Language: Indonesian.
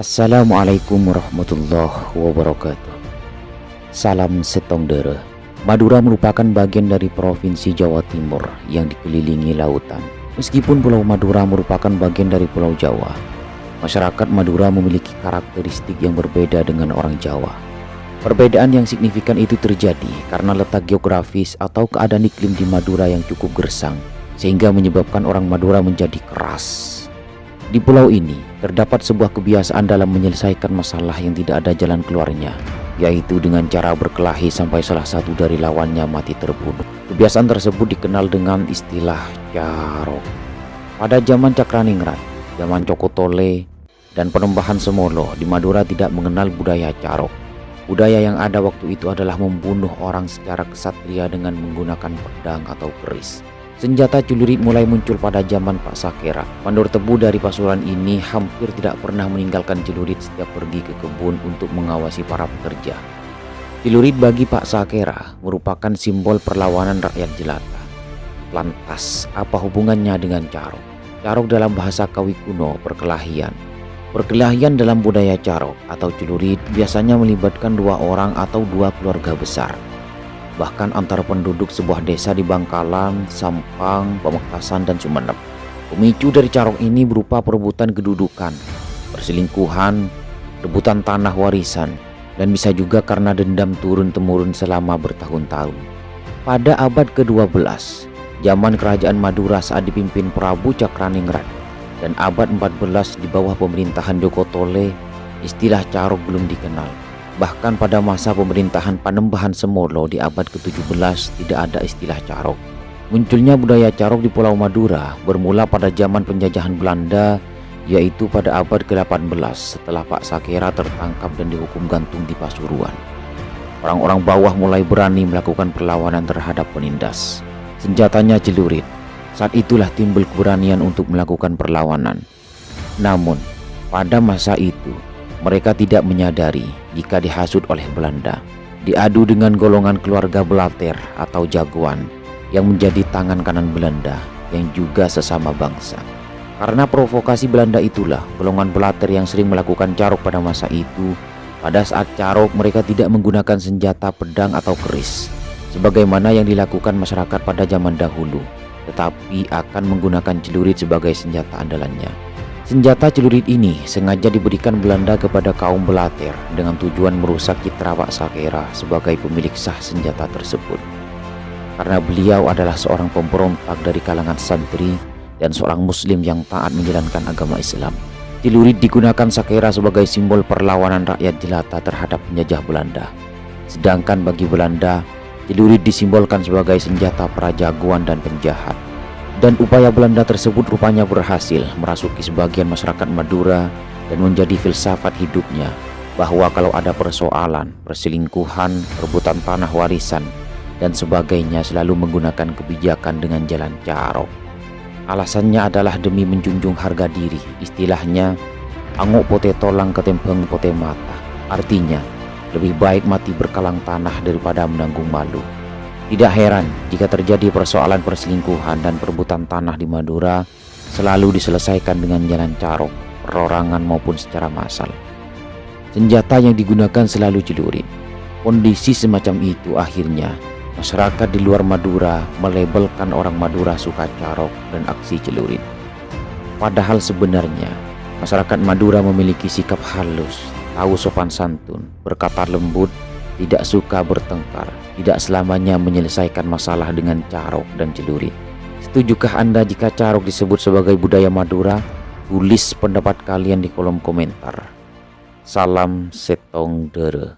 Assalamualaikum warahmatullahi wabarakatuh. Salam setong dere. Madura merupakan bagian dari Provinsi Jawa Timur yang dikelilingi lautan. Meskipun Pulau Madura merupakan bagian dari Pulau Jawa, masyarakat Madura memiliki karakteristik yang berbeda dengan orang Jawa. Perbedaan yang signifikan itu terjadi karena letak geografis atau keadaan iklim di Madura yang cukup gersang, sehingga menyebabkan orang Madura menjadi keras. Di pulau ini terdapat sebuah kebiasaan dalam menyelesaikan masalah yang tidak ada jalan keluarnya, yaitu dengan cara berkelahi sampai salah satu dari lawannya mati terbunuh. Kebiasaan tersebut dikenal dengan istilah carok. Pada zaman Cakraningrat, zaman Cokotole, dan Penembahan Semolo, di Madura tidak mengenal budaya carok. Budaya yang ada waktu itu adalah membunuh orang secara kesatria dengan menggunakan pedang atau keris. Senjata celurit mulai muncul pada zaman Pak Sakera. Mandor tebu dari Pasuruan ini hampir tidak pernah meninggalkan celurit setiap pergi ke kebun untuk mengawasi para pekerja. Celurit bagi Pak Sakera merupakan simbol perlawanan rakyat jelata. Lantas, apa hubungannya dengan carok? Carok dalam bahasa Kawi kuno perkelahian. Perkelahian dalam budaya carok atau celurit biasanya melibatkan dua orang atau dua keluarga besar, bahkan antar penduduk sebuah desa di Bangkalan, Sampang, Pamekasan, dan Sumeneb. Pemicu dari carok ini berupa perebutan kedudukan, perselingkuhan, rebutan tanah warisan, dan bisa juga karena dendam turun-temurun selama bertahun-tahun. Pada abad ke-12, zaman kerajaan Madura saat dipimpin Prabu Cakraningrat, dan abad 14 di bawah pemerintahan Joko Tole, istilah carok belum dikenal. Bahkan pada masa pemerintahan Panembahan Semolo di abad ke-17 tidak ada istilah carok. Munculnya budaya carok di Pulau Madura bermula pada zaman penjajahan Belanda, yaitu pada abad ke-18 setelah Pak Sakera tertangkap dan dihukum gantung di Pasuruan. Orang-orang bawah mulai berani melakukan perlawanan terhadap penindas. Senjatanya celurit. Saat itulah timbul keberanian untuk melakukan perlawanan. Namun, pada masa itu mereka tidak menyadari jika dihasut oleh Belanda, diadu dengan golongan keluarga Blater atau jagoan yang menjadi tangan kanan Belanda yang juga sesama bangsa. Karena provokasi Belanda itulah golongan Blater yang sering melakukan carok pada masa itu. Pada saat carok mereka tidak menggunakan senjata pedang atau keris sebagaimana yang dilakukan masyarakat pada zaman dahulu, tetapi akan menggunakan celurit sebagai senjata andalannya. Senjata celurit ini sengaja diberikan Belanda kepada kaum Blater dengan tujuan merusak citra Pak Sakera sebagai pemilik sah senjata tersebut. Karena beliau adalah seorang pemberontak dari kalangan santri dan seorang muslim yang taat menjalankan agama Islam. Celurit digunakan Sakera sebagai simbol perlawanan rakyat jelata terhadap penjajah Belanda. Sedangkan bagi Belanda, celurit disimbolkan sebagai senjata para jagoan dan penjahat. Dan upaya Belanda tersebut rupanya berhasil merasuki sebagian masyarakat Madura dan menjadi filsafat hidupnya bahwa kalau ada persoalan, perselingkuhan, rebutan tanah warisan, dan sebagainya selalu menggunakan kebijakan dengan jalan carok. Alasannya adalah demi menjunjung harga diri, istilahnya angok pote tolang ketempeng pote mata. Artinya, lebih baik mati berkalang tanah daripada menanggung malu. Tidak heran jika terjadi persoalan perselingkuhan dan perebutan tanah di Madura selalu diselesaikan dengan jalan carok, perorangan maupun secara massal. Senjata yang digunakan selalu celurit. Kondisi semacam itu akhirnya masyarakat di luar Madura melabelkan orang Madura suka carok dan aksi celurit. Padahal sebenarnya masyarakat Madura memiliki sikap halus, tahu sopan santun, berkata lembut, tidak suka bertengkar, tidak selamanya menyelesaikan masalah dengan carok dan celurit. Setujukah Anda jika carok disebut sebagai budaya Madura? Tulis pendapat kalian di kolom komentar. Salam setong dere.